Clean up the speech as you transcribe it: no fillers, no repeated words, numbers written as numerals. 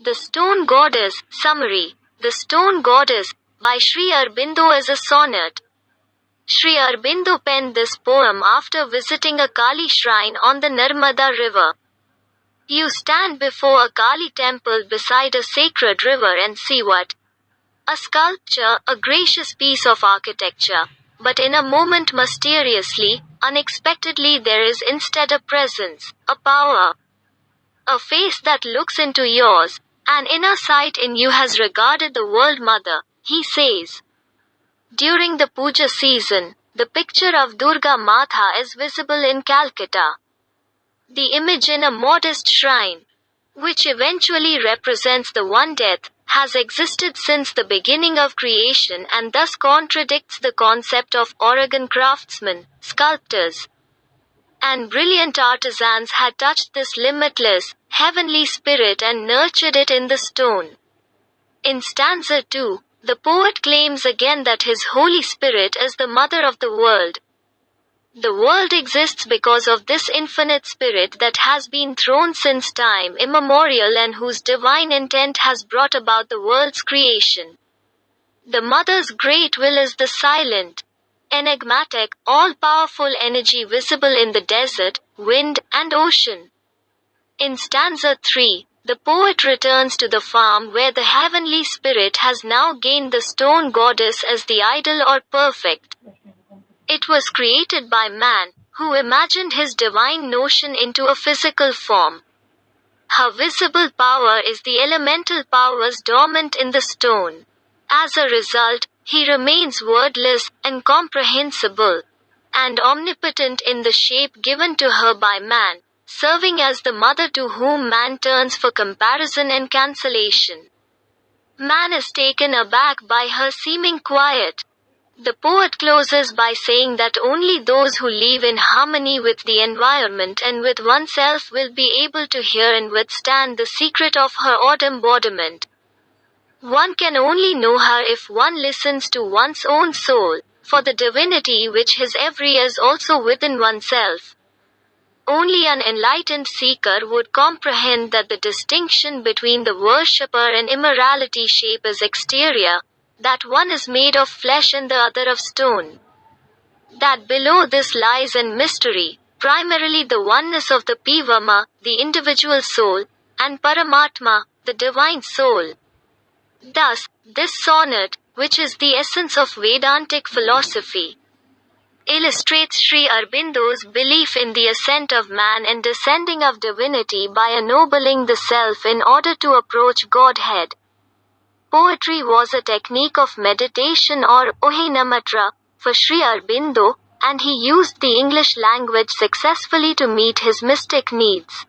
The Stone Goddess. Summary. The Stone Goddess, by Shri Arobindo, is a sonnet. Shri Arobindo penned this poem after visiting a Kali shrine on the Narmada river. You stand before a Kali temple beside a sacred river and see what? A sculpture, a gracious piece of architecture. But in a moment, mysteriously, unexpectedly, there is instead a presence, a power. A face that looks into yours. An inner sight in you has regarded the world mother, he says. During the puja season, the picture of Durga Mata is visible in Calcutta. The image in a modest shrine, which eventually represents the one death, has existed since the beginning of creation and thus contradicts the concept of Oregon craftsmen, sculptors, and brilliant artisans had touched this limitless, heavenly spirit and nurtured it in the stone. In stanza 2, the poet claims again that his Holy Spirit is the mother of the world. The world exists because of this infinite spirit that has been thrown since time immemorial and whose divine intent has brought about the world's creation. The mother's great will is the silent, enigmatic, all-powerful energy visible in the desert, wind, and ocean. In stanza 3, the poet returns to the farm where the heavenly spirit has now gained the stone goddess as the ideal or perfect. It was created by man, who imagined his divine notion into a physical form. Her visible power is the elemental powers dormant in the stone. As a result, he remains wordless, incomprehensible, and omnipotent in the shape given to her by man, serving as the mother to whom man turns for comparison and cancellation. Man is taken aback by her seeming quiet. The poet closes by saying that only those who live in harmony with the environment and with oneself will be able to hear and withstand the secret of her odd embodiment. One can only know her if one listens to one's own soul, for the divinity which is every is also within oneself. Only an enlightened seeker would comprehend that the distinction between the worshipper and immorality shape is exterior, that one is made of flesh and the other of stone. That below this lies in mystery, primarily the oneness of the Pivama, the individual soul, and Paramatma, the divine soul. Thus, this sonnet, which is the essence of Vedantic philosophy, illustrates Sri Aurobindo's belief in the ascent of man and descending of divinity by ennobling the self in order to approach Godhead. Poetry was a technique of meditation or ohinamatra for Sri Aurobindo, and he used the English language successfully to meet his mystic needs.